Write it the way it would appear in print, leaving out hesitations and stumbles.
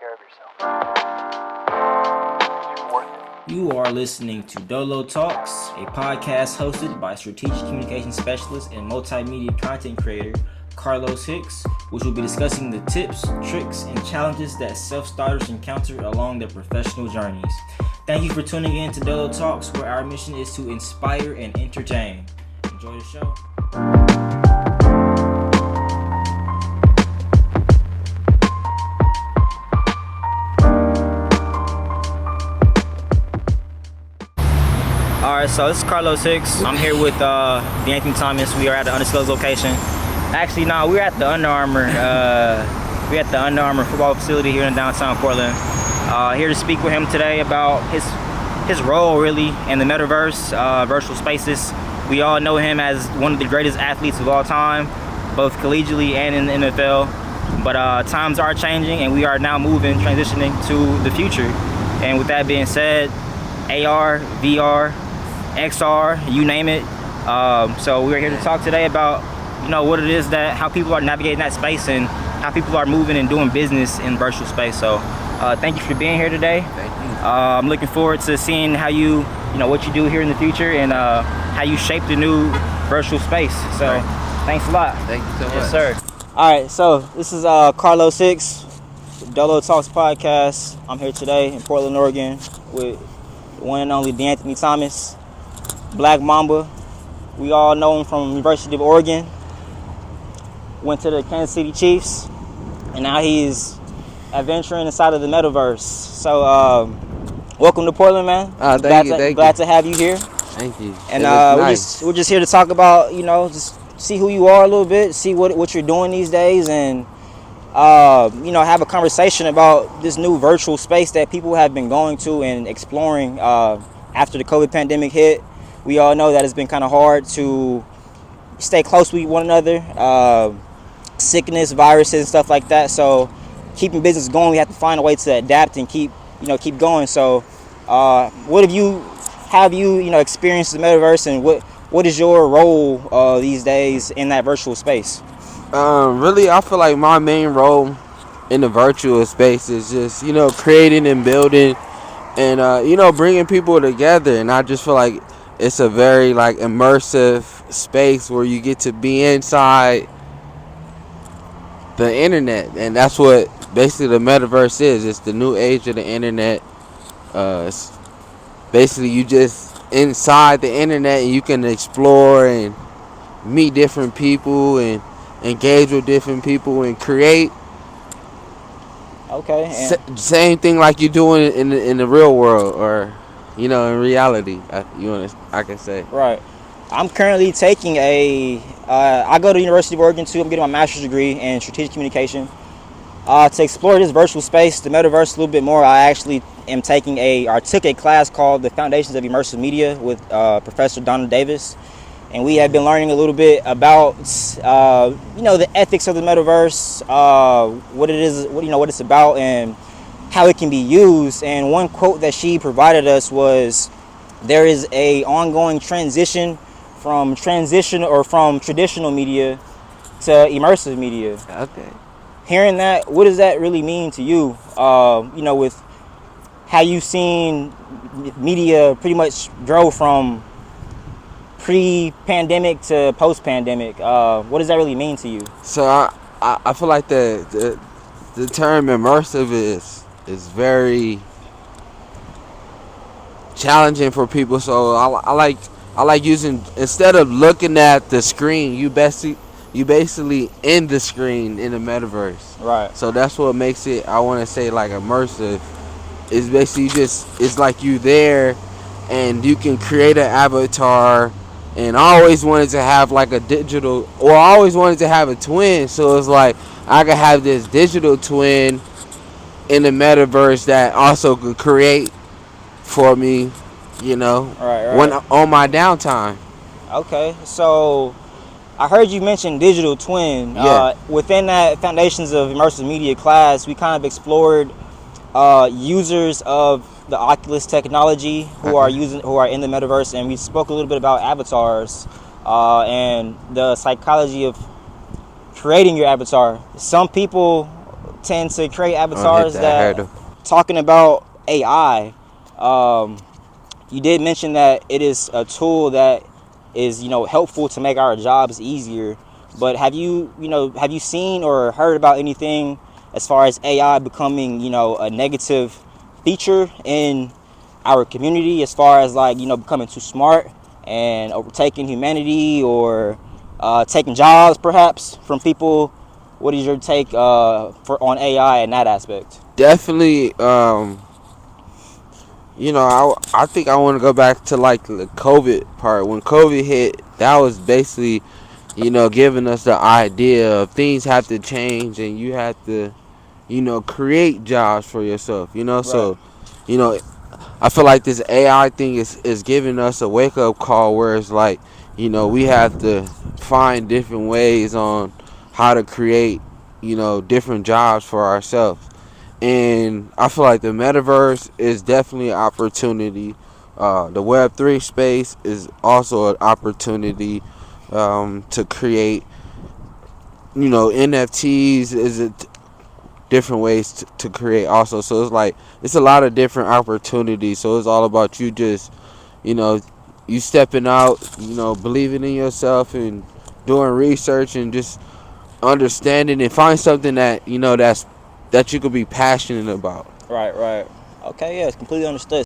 care of yourself. You're worth it. You are listening to Dolo Talks, a podcast hosted by strategic communication specialist and multimedia content creator Carlos Hicks, which will be discussing the tips, tricks, and challenges that self-starters encounter along their professional journeys. Thank you for tuning in to Dolo Talks, where our mission is to inspire and entertain. Enjoy the show. Alright, so this is Carlos Hicks. I'm here with Anthony Thomas. We are at an undisclosed location. Actually, no, we're at the Under Armour. We're at the Under Armour football facility here in downtown Portland. Here to speak with him today about his role really in the Metaverse, virtual spaces. We all know him as one of the greatest athletes of all time, both collegially and in the NFL. But times are changing, and we are now transitioning to the future. And with that being said, AR, VR, XR, you name it. So we're here to talk today about, what it is how people are navigating that space and how people are moving and doing business in virtual space. So thank you for being here today. Thank you. I'm looking forward to seeing how what you do here in the future and how you shape the new virtual space. So Thanks a lot. Thank you so much. Yes, sir. All right, so this is Carlos Hicks, Dolo Talks podcast. I'm here today in Portland, Oregon with the one and only Anthony Thomas, Black Mamba. We all know him from University of Oregon. Went to the Kansas City Chiefs, and now he's adventuring inside of the Metaverse. So, welcome to Portland, man. Thank you. Glad to have you here. Thank you. And we're just here to talk about, just see who you are a little bit, see what you're doing these days, and have a conversation about this new virtual space that people have been going to and exploring after the COVID pandemic hit. We all know that it's been kind of hard to stay close with one another, sickness, viruses, stuff like that. So keeping business going, we have to find a way to adapt and keep going. So what have you experienced the Metaverse, and what is your role these days in that virtual space? Really, I feel like my main role in the virtual space is just, creating and building and, bringing people together. And I just feel like it's a very, immersive space where you get to be inside the internet. And that's what basically the Metaverse is. It's the new age of the internet. Basically, you just inside the internet and you can explore and meet different people and engage with different people and create. Okay. Same thing like you're doing in the real world, or in reality. I can say. Right. I'm currently taking I go to the University of Oregon too. I'm getting my master's degree in strategic communication. To explore this virtual space, the Metaverse, a little bit more, I actually took a class called The Foundations of Immersive Media with Professor Donna Davis. And we have been learning a little bit about, the ethics of the Metaverse, what it is, what it's about, and how it can be used. And one quote that she provided us was, "There is a ongoing transition from traditional media to immersive media." Okay. Hearing that, what does that really mean to you? With how you've seen media pretty much grow from pre-pandemic to post-pandemic, what does that really mean to you? So I feel like the term immersive is very challenging for people. So I like using, instead of looking at the screen, you basically in the screen in the Metaverse. Right. So that's what makes it, I want to say, immersive. It's basically it's like you there, and you can create an avatar. And I always wanted to have I always wanted to have a twin. So it's like I could have this digital twin in the Metaverse that also could create for me, right. when on my downtime. Okay, so I heard you mention digital twin. Yeah. Within that Foundations of Immersive Media class, we kind of explored users of the Oculus technology who are in the Metaverse, and we spoke a little bit about avatars and the psychology of creating your avatar. Some people tend to create Don't hit avatars that that, hurdle. talking about AI, you did mention that it is a tool that is, helpful to make our jobs easier. But have you seen or heard about anything as far as AI becoming, a negative feature in our community, as far as like, becoming too smart and overtaking humanity, or taking jobs perhaps from people? What is your take on AI in that aspect? Definitely. I think I want to go back to like the COVID part. When COVID hit, that was basically, giving us the idea of things have to change and you have to, create jobs for yourself. Right. So, you know, I feel like this AI thing is giving us a wake up call where it's like, we have to find different ways on how to create, different jobs for ourselves. And I feel like the metaverse is definitely an opportunity. The Web3 space is also an opportunity to create, NFTs is a different ways to create also. So it's like it's a lot of different opportunities. So it's all about you just, you know, you stepping out, believing in yourself and doing research and just understanding and find something that that you could be passionate about. Right. Okay. Yeah, it's completely understood.